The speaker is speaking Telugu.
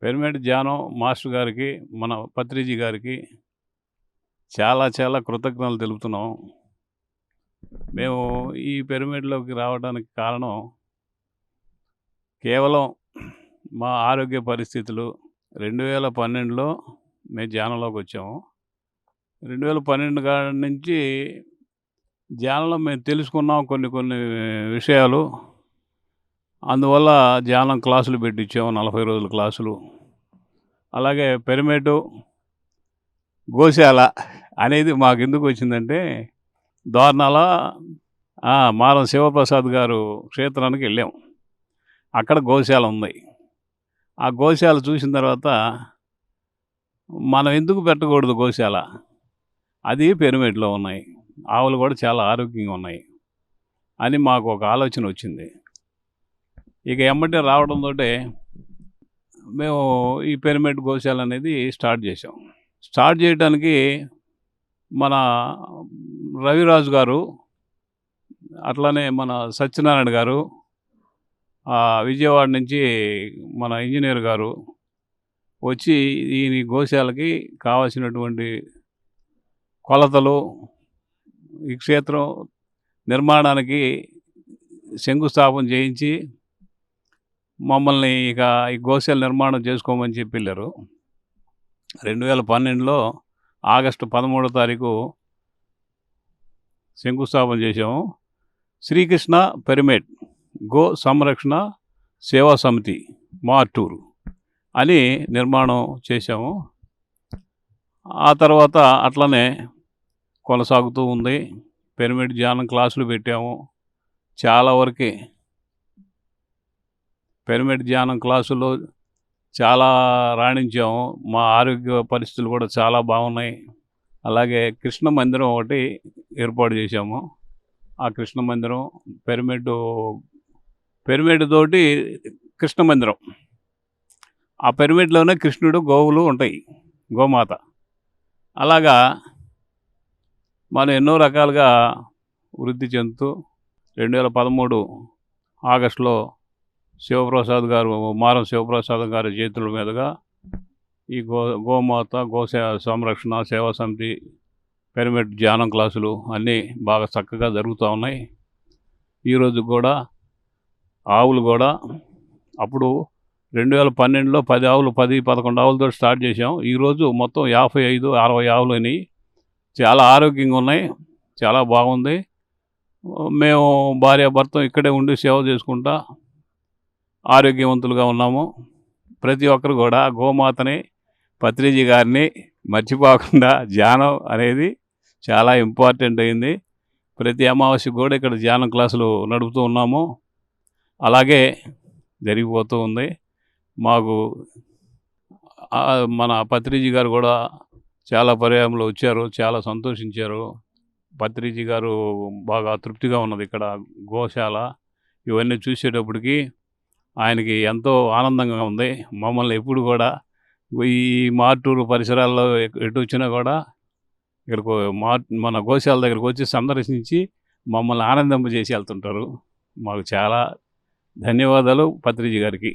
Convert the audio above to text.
పిరమిడ్ ధ్యానం మాస్టర్ గారికి, మన పత్రిజీ గారికి చాలా చాలా కృతజ్ఞతలు తెలుపుతున్నాం. మేము ఈ పిరమిడ్‌లోకి రావడానికి కారణం కేవలం మా ఆరోగ్య పరిస్థితులు. 2012లో మేము ధ్యానంలోకొచ్చాము. 2012 కాడ నుంచి ధ్యానంలో మేము తెలుసుకున్నాం కొన్ని కొన్ని విషయాలు. అందువల్ల ధ్యానం క్లాసులు పెట్టించాము, 40 రోజుల క్లాసులు. అలాగే పిరమిడ్, గోశాల అనేది మాకెందుకు వచ్చిందంటే, దోర్నాల మారం శివప్రసాద్ గారు క్షేత్రానికి వెళ్ళాం. అక్కడ గోశాల ఉంది. ఆ గోశాల చూసిన తర్వాత మనం ఎందుకు పెట్టకూడదు గోశాల? అది పిరమిడ్‌లో ఉన్నాయి. ఆవులు కూడా చాలా ఆరోగ్యంగా ఉన్నాయి అని మాకు ఒక ఆలోచన వచ్చింది. ఇక ఎమ్మటే రావడంతోటే మేము ఈ పిరమిడ్ గోశాల అనేది స్టార్ట్ చేసాం. స్టార్ట్ చేయడానికి మన రవిరాజు గారు, అట్లానే మన సత్యనారాయణ గారు, విజయవాడ నుంచి మన ఇంజనీర్ గారు వచ్చి ఈ గోశాలకి కావాల్సినటువంటి కొలతలు, ఈ క్షేత్రం నిర్మాణానికి శంకుస్థాపన చేయించి మమ్మల్ని ఇక ఈ గోశాల నిర్మాణం చేసుకోమని చెప్పి వెళ్ళారు. 2012లో ఆగస్టు 13వ తారీఖు శంకుస్థాపన చేసాము. శ్రీకృష్ణ పిరమిడ్ గో సంరక్షణ సేవా సమితి మార్టూరు అని నిర్మాణం చేశాము. ఆ తర్వాత అట్లనే కొనసాగుతూ ఉంది. పిరమిడ్ ధ్యానం క్లాసులు పెట్టాము. చాలా వరకు పిరమిడ్ ధ్యానం క్లాసుల్లో చాలా రాణించాము. మా ఆరోగ్య పరిస్థితులు కూడా చాలా బాగున్నాయి. అలాగే కృష్ణ మందిరం ఒకటి ఏర్పాటు చేశాము. ఆ కృష్ణ మందిరం పిరమిడ్ తోటి కృష్ణ మందిరం. ఆ పిరమిడ్లోనే కృష్ణుడు, గోవులు ఉంటాయి, గోమాత. అలాగా మనం ఎన్నో రకాలుగా వృద్ధి చెందుతూ 2013 ఆగస్టులో మారం శివప్రసాద్ గారి చేతుల మీదుగా ఈ గోమాత సంరక్షణ సేవా సమితి పిరమిడ్ ధ్యానం క్లాసులు అన్నీ బాగా చక్కగా జరుగుతూ ఉన్నాయి. ఈరోజు కూడా ఆవులు కూడా అప్పుడు 2012లో 10 ఆవులు, 11 ఆవులతో స్టార్ట్ చేసాం. ఈరోజు మొత్తం 55-60 ఆవులు అయినాయి. చాలా ఆరోగ్యంగా ఉన్నాయి, చాలా బాగుంది. మేము భార్యాభర్తం ఇక్కడే ఉండి సేవ చేసుకుంటా ఆరోగ్యవంతులుగా ఉన్నాము. ప్రతి ఒక్కరు కూడా గోమాతని, పత్రిజీ గారిని మర్చిపోకుండా ధ్యానం అనేది చాలా ఇంపార్టెంట్ అయింది. ప్రతి అమావాస్యకు కూడా ఇక్కడ ధ్యానం క్లాసులు నడుపుతూ ఉన్నాము. అలాగే జరిగిపోతూ ఉంది. మాకు మన పత్రిజీ గారు కూడా చాలా పర్యాయంలో వచ్చారు, చాలా సంతోషించారు. పత్రిజీ గారు బాగా తృప్తిగా ఉన్నది ఇక్కడ గోశాల ఇవన్నీ చూసేటప్పటికి ఆయనకి ఎంతో ఆనందంగా ఉంది. మమ్మల్ని ఎప్పుడు కూడా ఈ మార్టూరు పరిసరాల్లో ఎటు వచ్చినా కూడా ఇక్కడికి మన గోశాల దగ్గరికి వచ్చి సందర్శించి మమ్మల్ని ఆనందింపజేసి వెళ్తుంటారు. మాకు చాలా ధన్యవాదాలు పత్రిజీ గారికి.